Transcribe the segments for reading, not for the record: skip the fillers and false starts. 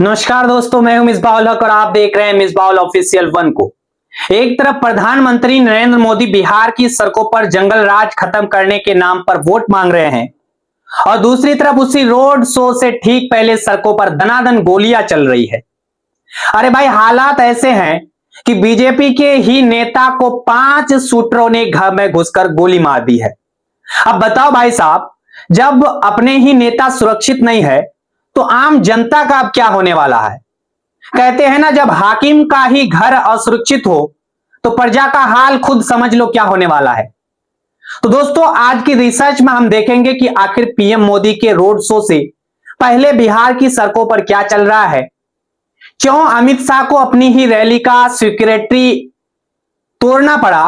नमस्कार दोस्तों, मैं हूं मिसबाह हक और आप देख रहे हैं मिसबाह ऑफिशियल 1 को। एक तरफ प्रधानमंत्री नरेंद्र मोदी बिहार की सड़कों पर जंगल राज खत्म करने के नाम पर वोट मांग रहे हैं और दूसरी तरफ उसी रोड शो से ठीक पहले सड़कों पर दनादन गोलियां चल रही है। अरे भाई, हालात ऐसे हैं कि बीजेपी के ही नेता को 5 शूटरों ने घर में घुसकर गोली मार दी है। अब बताओ भाई साहब, जब अपने ही नेता सुरक्षित नहीं है तो आम जनता का अब क्या होने वाला है। कहते हैं ना, जब हाकिम का ही घर असुरक्षित हो तो प्रजा का हाल खुद समझ लो क्या होने वाला है। तो दोस्तों, आज की रिसर्च में हम देखेंगे कि आखिर पीएम मोदी के रोड शो से पहले बिहार की सड़कों पर क्या चल रहा है, क्यों अमित शाह को अपनी ही रैली का सिक्योरिटी तोड़ना पड़ा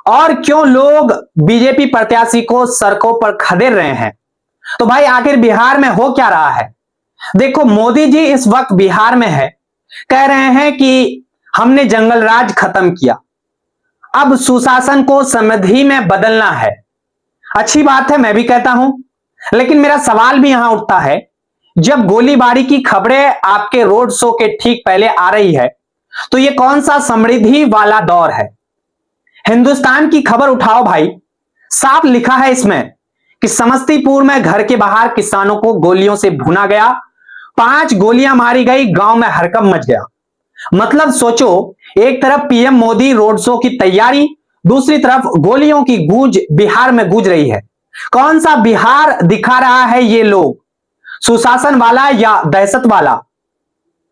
और क्यों लोग बीजेपी प्रत्याशी को सड़कों पर खदेड़ रहे हैं। तो भाई, आखिर बिहार में हो क्या रहा है। देखो, मोदी जी इस वक्त बिहार में है, कह रहे हैं कि हमने जंगल राज खत्म किया, अब सुशासन को समृद्धि में बदलना है। अच्छी बात है, मैं भी कहता हूं, लेकिन मेरा सवाल भी यहां उठता है, जब गोलीबारी की खबरें आपके रोड शो के ठीक पहले आ रही है तो यह कौन सा समृद्धि वाला दौर है। हिंदुस्तान की खबर उठाओ भाई, साफ लिखा है इसमें कि समस्तीपुर में घर के बाहर किसानों को गोलियों से भुना गया, 5 गोलियां मारी गई, गांव में हड़कंप मच गया। मतलब सोचो, एक तरफ पीएम मोदी रोड शो की तैयारी, दूसरी तरफ गोलियों की गूंज बिहार में गूंज रही है। कौन सा बिहार दिखा रहा है ये लोग, सुशासन वाला या दहशत वाला।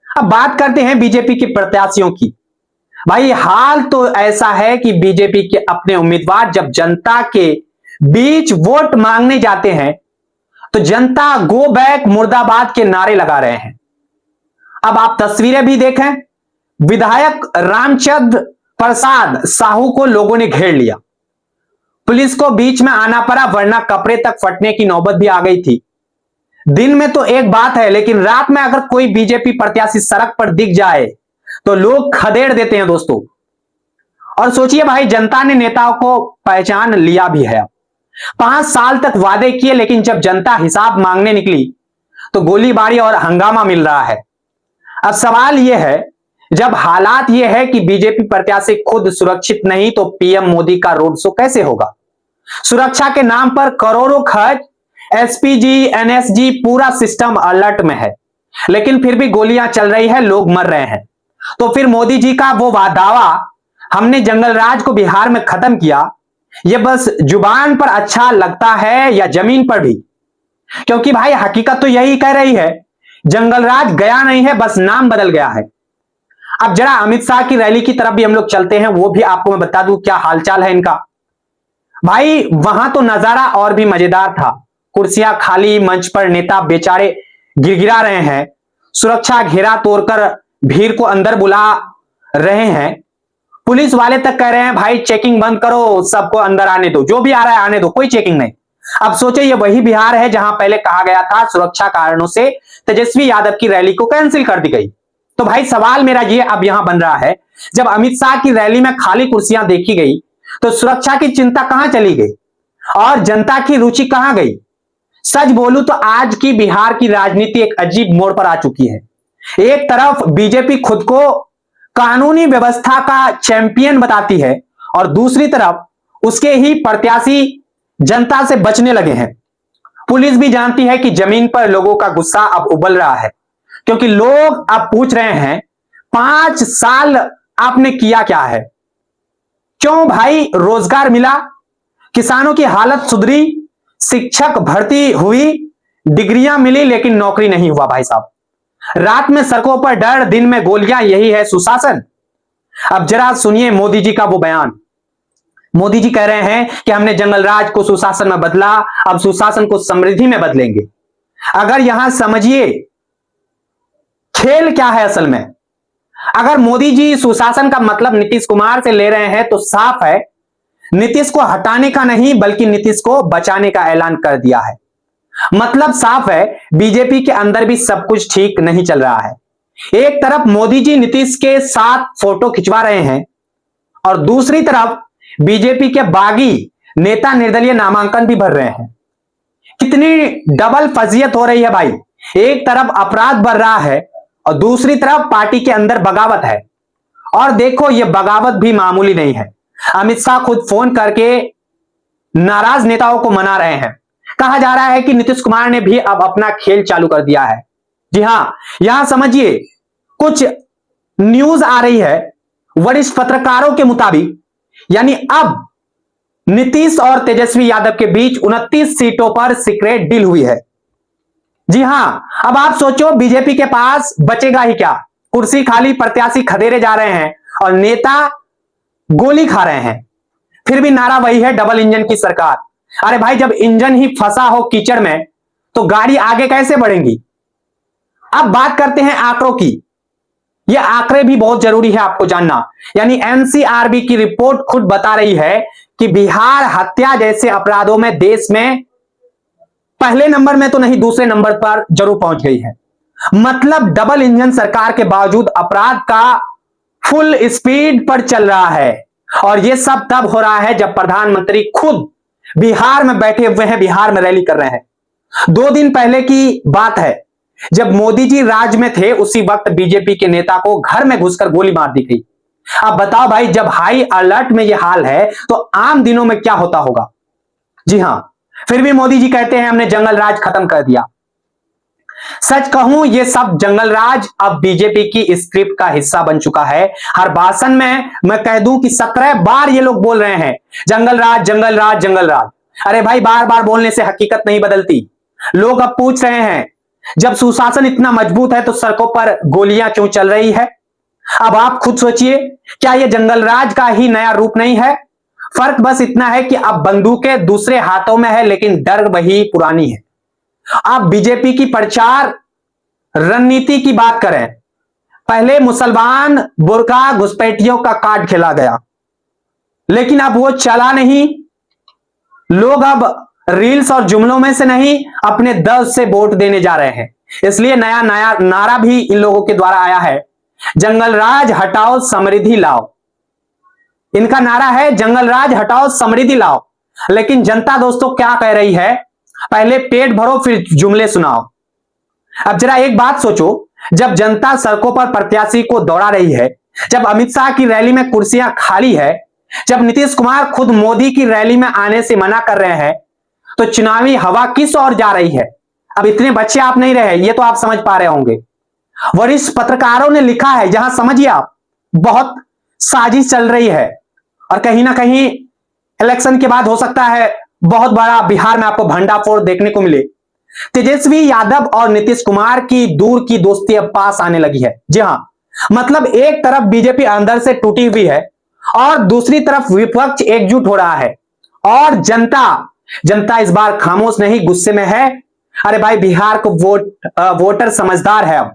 अब बात करते हैं बीजेपी के प्रत्याशियों की। भाई, हाल तो ऐसा है कि बीजेपी के अपने उम्मीदवार जब जनता के बीच वोट मांगने जाते हैं तो जनता गो बैक मुर्दाबाद के नारे लगा रहे हैं। अब आप तस्वीरें भी देखें, विधायक रामचंद्र प्रसाद साहू को लोगों ने घेर लिया, पुलिस को बीच में आना पड़ा, वरना कपड़े तक फटने की नौबत भी आ गई थी। दिन में तो एक बात है, लेकिन रात में अगर कोई बीजेपी प्रत्याशी सड़क पर दिख जाए तो लोग खदेड़ देते हैं दोस्तों। और सोचिए भाई, जनता ने नेताओं को पहचान लिया भी है। 5 साल तक वादे किए, लेकिन जब जनता हिसाब मांगने निकली तो गोलीबारी और हंगामा मिल रहा है। अब सवाल यह है, जब हालात यह है कि बीजेपी प्रत्याशी खुद सुरक्षित नहीं तो पीएम मोदी का रोड शो कैसे होगा। सुरक्षा के नाम पर करोड़ों खर्च, एसपीजी, एनएसजी, पूरा सिस्टम अलर्ट में है, लेकिन फिर भी गोलियां चल रही है, लोग मर रहे हैं। तो फिर मोदी जी का वो दावा, हमने जंगल राज को बिहार में खत्म किया, यह बस जुबान पर अच्छा लगता है या जमीन पर भी। क्योंकि भाई, हकीकत तो यही कह रही है, जंगल राज गया नहीं है, बस नाम बदल गया है। अब जरा अमित शाह की रैली की तरफ भी हम लोग चलते हैं, वो भी आपको मैं बता दूं क्या हालचाल है इनका। भाई, वहां तो नजारा और भी मजेदार था। कुर्सियां खाली, मंच पर नेता बेचारे गिड़गिड़ा रहे हैं, सुरक्षा घेरा तोड़कर भीड़ को अंदर बुला रहे हैं। पुलिस वाले तक कह रहे हैं, भाई चेकिंग बंद करो, सबको अंदर आने दो, जो भी आ रहा है आने दो, कोई चेकिंग नहीं। अब सोचे, ये वही बिहार है जहां पहले कहा गया था सुरक्षा कारणों से तेजस्वी यादव की रैली को कैंसिल कर दी गई। तो भाई, सवाल मेरा ये अब यहां बन रहा है, जब अमित शाह की रैली में खाली कुर्सियां देखी गई तो सुरक्षा की चिंता कहां चली गई और जनता की रुचि कहां गई। सच बोलूं तो आज की बिहार की राजनीति एक अजीब मोड़ पर आ चुकी है। एक तरफ बीजेपी खुद को कानूनी व्यवस्था का चैंपियन बताती है और दूसरी तरफ उसके ही प्रत्याशी जनता से बचने लगे हैं। पुलिस भी जानती है कि जमीन पर लोगों का गुस्सा अब उबल रहा है, क्योंकि लोग अब पूछ रहे हैं, 5 साल आपने किया क्या है। क्यों भाई, रोजगार मिला, किसानों की हालत सुधरी, शिक्षक भर्ती हुई, डिग्रियां मिली, लेकिन नौकरी नहीं हुआ। भाई साहब, रात में सड़कों पर डर, दिन में गोलियां, यही है सुशासन। अब जरा सुनिए मोदी जी का वो बयान। मोदी जी कह रहे हैं कि हमने जंगल राज को सुशासन में बदला, अब सुशासन को समृद्धि में बदलेंगे। अगर यहां समझिए खेल क्या है असल में। अगर मोदी जी सुशासन का मतलब नीतीश कुमार से ले रहे हैं तो साफ है, नीतीश को हटाने का नहीं बल्कि नीतीश को बचाने का ऐलान कर दिया है। मतलब साफ है, बीजेपी के अंदर भी सब कुछ ठीक नहीं चल रहा है। एक तरफ मोदी जी नीतीश के साथ फोटो खिंचवा रहे हैं और दूसरी तरफ बीजेपी के बागी नेता निर्दलीय नामांकन भी भर रहे हैं। कितनी डबल फजीयत हो रही है भाई। एक तरफ अपराध बढ़ रहा है और दूसरी तरफ पार्टी के अंदर बगावत है। और देखो ये बगावत भी मामूली नहीं है। अमित शाह खुद फोन करके नाराज नेताओं को मना रहे हैं। कहा जा रहा है कि नीतीश कुमार ने भी अब अपना खेल चालू कर दिया है। जी हां, यहां समझिए कुछ न्यूज आ रही है वरिष्ठ पत्रकारों के मुताबिक, यानी अब नीतीश और तेजस्वी यादव के बीच 29 सीटों पर सीक्रेट डील हुई है। जी हां, अब आप सोचो बीजेपी के पास बचेगा ही क्या? कुर्सी खाली, प्रत्याशी खदेड़े जा रहे हैं और नेता गोली खा रहे हैं। फिर भी नारा वही है, डबल इंजन की सरकार। अरे भाई, जब इंजन ही फंसा हो कीचड़ में तो गाड़ी आगे कैसे बढ़ेगी? अब बात करते हैं आंकड़ों की। ये आंकड़े भी बहुत जरूरी है आपको जानना। यानी एनसीआरबी की रिपोर्ट खुद बता रही है कि बिहार हत्या जैसे अपराधों में देश में पहले नंबर में तो नहीं, दूसरे नंबर पर जरूर पहुंच गई है। मतलब डबल इंजन सरकार के बावजूद अपराध का फुल स्पीड पर चल रहा है। और यह सब तब हो रहा है जब प्रधानमंत्री खुद बिहार में बैठे हुए हैं, बिहार में रैली कर रहे हैं। 2 दिन पहले की बात है, जब मोदी जी राज में थे उसी वक्त बीजेपी के नेता को घर में घुसकर गोली मार दी गई। अब बताओ भाई, जब हाई अलर्ट में यह हाल है तो आम दिनों में क्या होता होगा? जी हां, फिर भी मोदी जी कहते हैं हमने जंगल राज खत्म कर दिया। सच कहूं, यह सब जंगल राज अब बीजेपी की स्क्रिप्ट का हिस्सा बन चुका है। हर भाषण में मैं कह दूं कि 17 बार ये लोग बोल रहे हैं जंगल राज, जंगल राज, जंगल राज। अरे भाई, बार बार बोलने से हकीकत नहीं बदलती। लोग अब पूछ रहे हैं, जब सुशासन इतना मजबूत है तो सड़कों पर गोलियां क्यों चल रही है? अब आप खुद सोचिए, क्या यह जंगल राज का ही नया रूप नहीं है? फर्क बस इतना है कि अब बंदूकें दूसरे हाथों में है, लेकिन डर वही पुरानी है। आप बीजेपी की प्रचार रणनीति की बात करें, पहले मुसलमान बुर्का घुसपैठियों का कार्ड खेला गया, लेकिन अब वो चला नहीं। लोग अब रील्स और जुमलों में से नहीं, अपने दर्द से वोट देने जा रहे हैं। इसलिए नया नया नारा भी इन लोगों के द्वारा आया है, जंगल राज हटाओ समृद्धि लाओ। इनका नारा है जंगल राज हटाओ समृद्धि लाओ। लेकिन जनता दोस्तों क्या कह रही है? पहले पेट भरो फिर जुमले सुनाओ। अब जरा एक बात सोचो, जब जनता सड़कों पर प्रत्याशी को दौड़ा रही है, जब अमित शाह की रैली में कुर्सियां खाली है, जब नीतीश कुमार खुद मोदी की रैली में आने से मना कर रहे हैं, तो चुनावी हवा किस ओर जा रही है? अब इतने बच्चे आप नहीं रहे, ये तो आप समझ पा रहे होंगे। वरिष्ठ पत्रकारों ने लिखा है, जहां समझिए आप, बहुत साजिश चल रही है और कहीं ना कहीं इलेक्शन के बाद हो सकता है बहुत बड़ा बिहार में आपको भंडाफोड़ देखने को मिले। तेजस्वी यादव और नीतीश कुमार की दूर की दोस्ती अब पास आने लगी है। जी हां, मतलब एक तरफ बीजेपी अंदर से टूटी हुई है और दूसरी तरफ विपक्ष एकजुट हो रहा है। और जनता इस बार खामोश नहीं, गुस्से में है। अरे भाई, बिहार को वोटर समझदार है। अब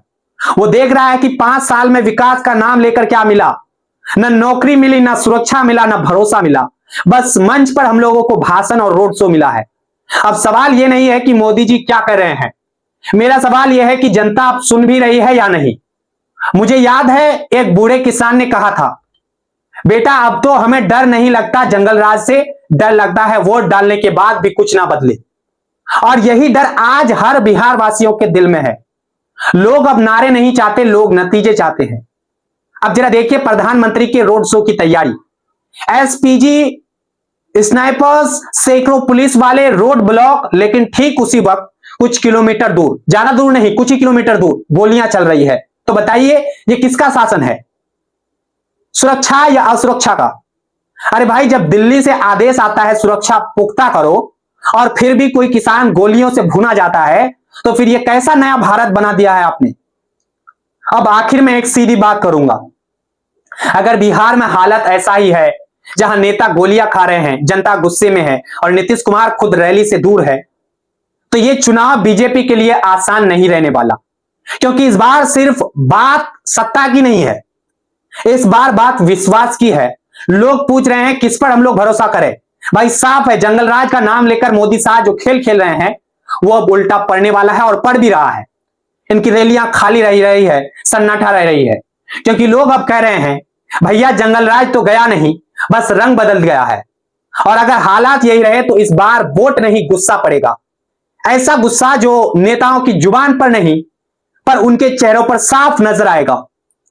वो देख रहा है कि 5 साल में विकास का नाम लेकर क्या मिला? न नौकरी मिली, न सुरक्षा मिला, न भरोसा मिला। बस मंच पर हम लोगों को भाषण और रोड शो मिला है। अब सवाल यह नहीं है कि मोदी जी क्या कर रहे हैं, मेरा सवाल यह है कि जनता अब सुन भी रही है या नहीं। मुझे याद है एक बूढ़े किसान ने कहा था, बेटा अब तो हमें डर नहीं लगता जंगल राज से, डर लगता है वोट डालने के बाद भी कुछ ना बदले। और यही डर आज हर बिहार वासियों के दिल में है। लोग अब नारे नहीं चाहते, लोग नतीजे चाहते हैं। अब जरा देखिए प्रधानमंत्री के रोड शो की तैयारी। एसपीजी, स्नाइपर्स, सैकड़ों पुलिस वाले, रोड ब्लॉक, लेकिन ठीक उसी वक्त कुछ किलोमीटर दूर, ज्यादा दूर नहीं, कुछ ही किलोमीटर दूर गोलियां चल रही है। तो बताइए ये किसका शासन है? सुरक्षा या असुरक्षा का? अरे भाई, जब दिल्ली से आदेश आता है सुरक्षा पुख्ता करो और फिर भी कोई किसान गोलियों से भुना जाता है, तो फिर ये कैसा नया भारत बना दिया है आपने? अब आखिर में एक सीधी बात करूंगा, अगर बिहार में हालत ऐसा ही है, जहां नेता गोलियां खा रहे हैं, जनता गुस्से में है और नीतीश कुमार खुद रैली से दूर है, तो यह चुनाव बीजेपी के लिए आसान नहीं रहने वाला। क्योंकि इस बार सिर्फ बात सत्ता की नहीं है, इस बार बात विश्वास की है। लोग पूछ रहे हैं किस पर हम लोग भरोसा करें? भाई साफ है, जंगल राज का नाम लेकर मोदी साहब जो खेल खेल रहे हैं वो अब उल्टा पड़ने वाला है और पड़ भी रहा है। इनकी रैलियां खाली रही है, सन्नाटा रह रही है, क्योंकि लोग अब कह रहे हैं भैया जंगल राज तो गया नहीं, बस रंग बदल गया है। और अगर हालात यही रहे तो इस बार वोट नहीं गुस्सा पड़ेगा। ऐसा गुस्सा जो नेताओं की जुबान पर नहीं पर उनके चेहरों पर साफ नजर आएगा।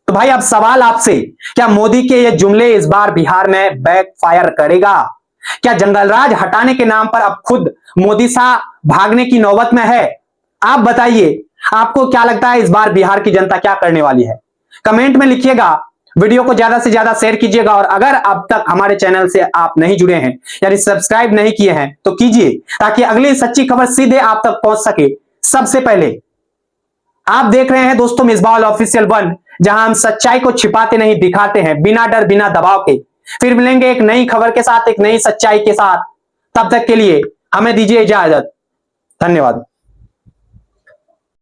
तो भाई अब सवाल आपसे, क्या मोदी के ये जुमले इस बार बिहार में बैकफायर करेगा? क्या जंगलराज हटाने के नाम पर अब खुद मोदी शाह भागने की नौबत में है? आप बताइए, आपको क्या लगता है इस बार बिहार की जनता क्या करने वाली है? कमेंट में लिखिएगा। वीडियो को ज्यादा से ज्यादा शेयर कीजिएगा और अगर अब तक हमारे चैनल से आप नहीं जुड़े हैं यानी सब्सक्राइब नहीं किए हैं तो कीजिए, ताकि अगली सच्ची खबर सीधे आप तक पहुंच सके सबसे पहले। आप देख रहे हैं दोस्तों मिसबाह ऑफिशियल 1, जहां हम सच्चाई को छिपाते नहीं दिखाते हैं, बिना डर बिना दबाव के। फिर मिलेंगे एक नई खबर के साथ, एक नई सच्चाई के साथ। तब तक के लिए हमें दीजिए इजाजत। धन्यवाद।